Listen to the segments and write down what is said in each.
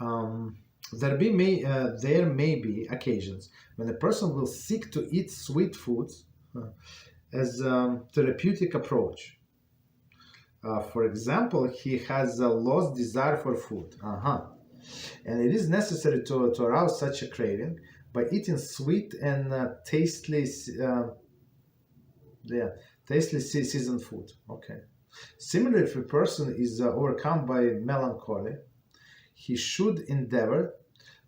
Um, there may be occasions when a person will seek to eat sweet foods as a therapeutic approach. For example, he has a lost desire for food. And it is necessary to arouse such a craving by eating sweet and yeah, tastely seasoned food. Okay. Similarly, if a person is overcome by melancholy, he should endeavor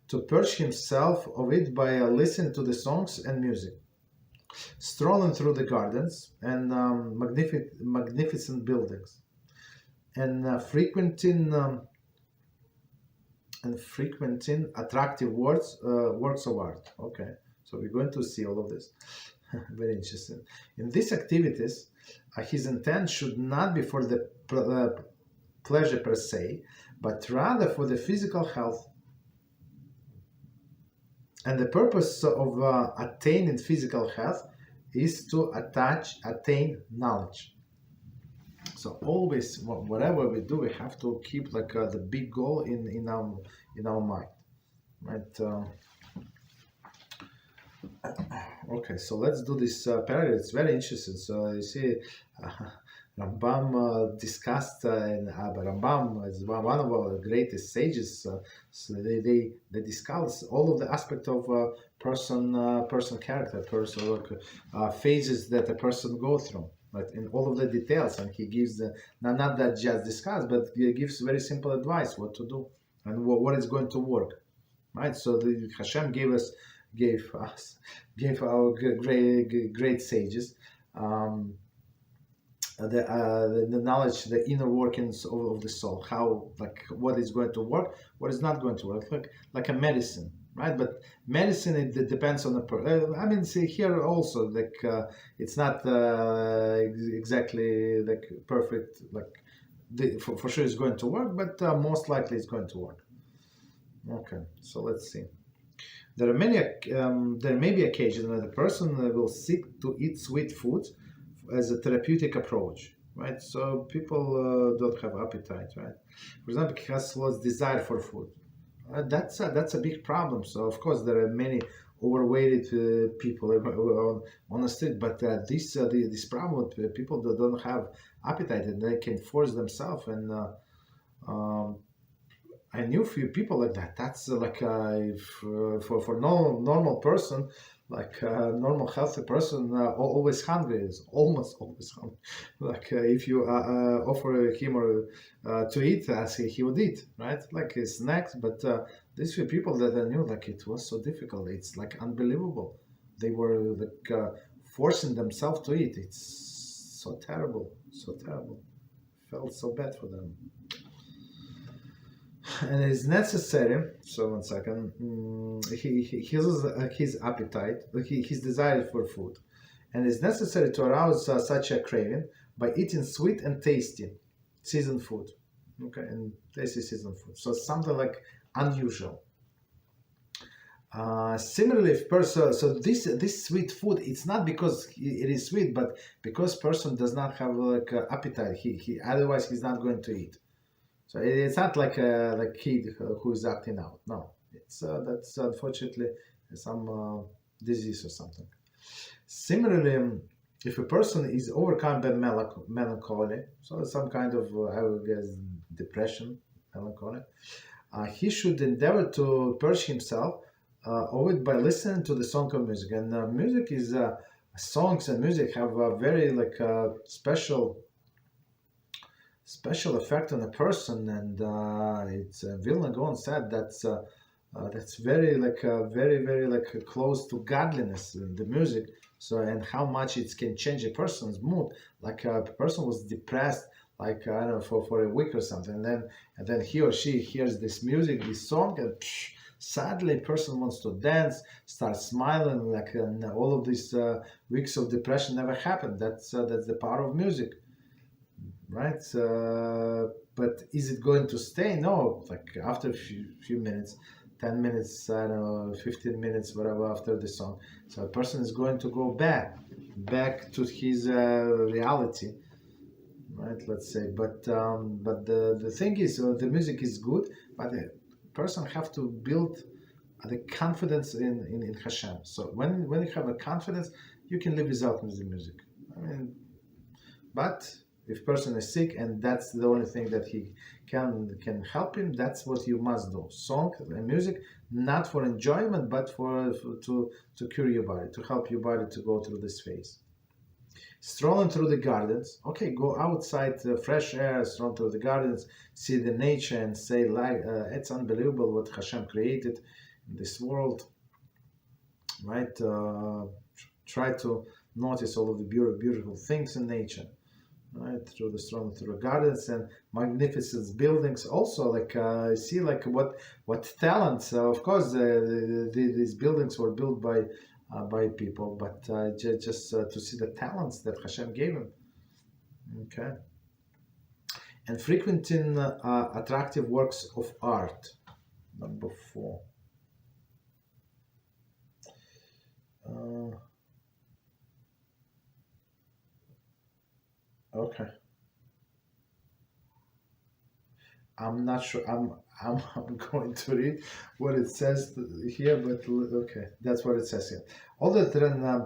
to purge himself of it by listening to the songs and music, strolling through the gardens and magnificent buildings, and frequenting attractive works of art. Okay, so we're going to see all of this. Very interesting. In these activities, his intent should not be for the pleasure per se, but rather for the physical health. And the purpose of attaining physical health is to attain knowledge. So always, whatever we do, we have to keep like the big goal in our mind, right? Okay, so let's do this paragraph. It's very interesting. So you see, Rambam discussed, and Rambam is one of our greatest sages. So they discuss all of the aspect of person character, phases that a person go through, but in all of the details, and he gives not that just discussed, but he gives very simple advice what to do and what is going to work, right? So the HaShem gave our great sages the knowledge, the inner workings of the soul, how, like, what is going to work, what is not going to work, like a medicine, right? But medicine, it depends on the I mean, see here also, like it's not exactly like perfect, like for sure it's going to work, but most likely it's going to work. Okay, so let's see. There may be occasions when the person will seek to eat sweet foods as a therapeutic approach, right? So people don't have appetite, right? For example, he has lost desire for food. That's a big problem. So of course there are many overweighted people on the street, but this problem, people that don't have appetite and they can force themselves and. I knew few people like that. That's like if, for normal person, like a normal healthy person, always hungry is almost always hungry. Like if you offer him or to eat, as he would eat, right? Like snacks. But these few people that I knew, like it was so difficult. It's like unbelievable. They were like forcing themselves to eat. It's so terrible, so terrible. Felt so bad for them. And it is necessary. So 1 second. His appetite, his desire for food, and it's necessary to arouse such a craving by eating sweet and tasty seasoned food. Okay, and tasty seasoned food. So something like unusual. Similarly, if person, so this sweet food, it's not because it is sweet, but because person does not have like appetite. He otherwise he's not going to eat. So it's not like a kid who is acting out. No, it's that's unfortunately some disease or something. Similarly, if a person is overcome by melancholy, so some kind of I would guess depression, melancholy, he should endeavor to purge himself of it by listening to the song of music. And music is songs and music have a very like special effect on a person, and it's Vilna Gaon said that's very like very like close to godliness in the music. So and how much it can change a person's mood. Like a person was depressed, like I don't know for a week or something, and then he or she hears this music, this song, and sadly a person wants to dance, start smiling, like and all of these weeks of depression never happened. That's the power of music. Right? But is it going to stay? No. Like after a few minutes, 10 minutes, I don't know, 15 minutes, whatever, after the song. So a person is going to go back to his reality, right? Let's say. But the thing is, the music is good, but person have to build the confidence in HaShem. So when you have a confidence, you can live without the music. I mean, but if person is sick and that's the only thing that he can help him, that's what you must do. Song and music, not for enjoyment, but to cure your body, to help your body to go through this phase. Strolling through the gardens, okay, go outside, fresh air, stroll through the gardens, see the nature and say, like, it's unbelievable what HaShem created in this world, right? Try to notice all of the beautiful things in nature, right? Through the gardens and magnificent buildings. Also, like see like what talents. Of course, these buildings were built by people, but just to see the talents that HaShem gave him. Okay. And frequenting attractive works of art. Number 4. Okay. I'm not sure. I'm going to read what it says here, but okay, that's what it says here. All the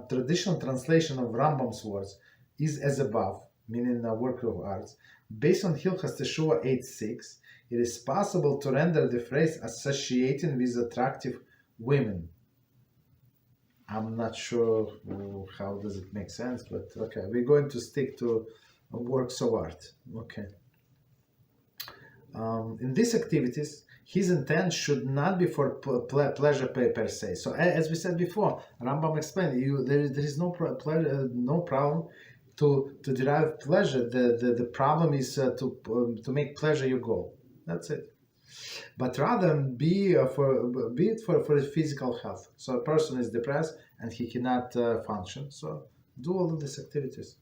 traditional translation of Rambam's words is as above, meaning a work of arts. Based on Hilchas Teshuvah 8.6, it is possible to render the phrase associating with attractive women. I'm not sure how does it make sense, but okay, we're going to stick to works of art. Okay. In these activities, his intent should not be for pleasure per se. So, as we said before, Rambam explained, there is no problem to derive pleasure. The problem is to make pleasure your goal. That's it. But rather be it for his physical health. So a person is depressed and he cannot function. So do all of these activities.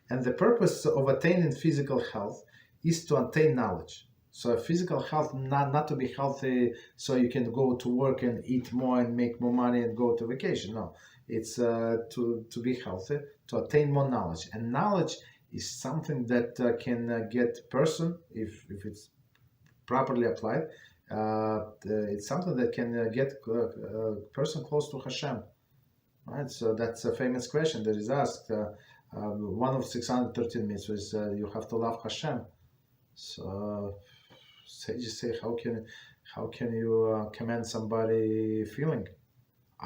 And the purpose of attaining physical health is to attain knowledge. So physical health, not to be healthy so you can go to work and eat more and make more money and go to vacation. No, it's to be healthy, to attain more knowledge. And knowledge is something that can get person, if it's properly applied, it's something that can get a person close to HaShem. Right? So that's a famous question that is asked. One of 613 mitzvahs, you have to love HaShem. So sages say, how can you command somebody feeling?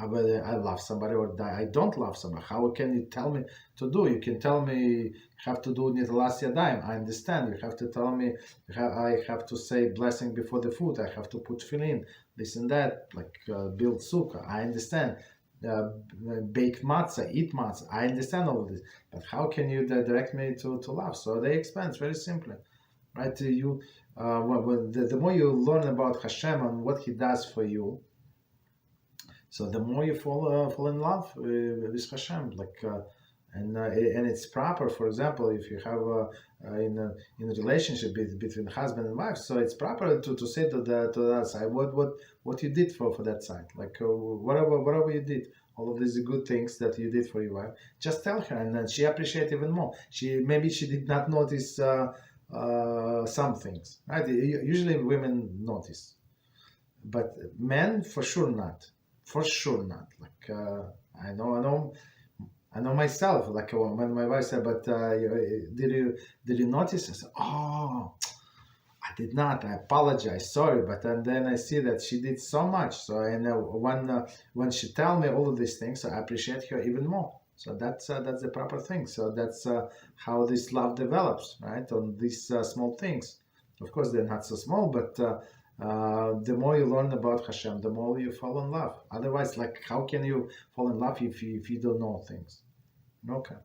Whether I love somebody or I don't love somebody. How can you tell me to do? You can tell me you have to do nitalas yadayim. I understand. You have to tell me I have to say blessing before the food. I have to put tefillin, this and that, like build sukkah. I understand. Bake matzah, eat matzah. I understand all of this. But how can you direct me to love? So they explain very simply. Right? The more you learn about HaShem and what He does for you, so the more you fall in love with HaShem, and it's proper. For example, if you have in a relationship between husband and wife, so it's proper to say to that side what you did for that side, like whatever you did, all of these good things that you did for your wife. Just tell her, and then she appreciates even more. Maybe she did not notice some things. Right? Usually women notice, but men for sure not. For sure not. Like I know myself. Like when my wife said, "But did you notice?" I said, "Oh, I did not. I apologize. Sorry." But then I see that she did so much. So and when she tell me all of these things, so I appreciate her even more. So that's the proper thing. So that's how this love develops, right? On these small things. Of course, they're not so small, but the more you learn about HaShem, the more you fall in love. Otherwise, like, how can you fall in love if you don't know things? Okay.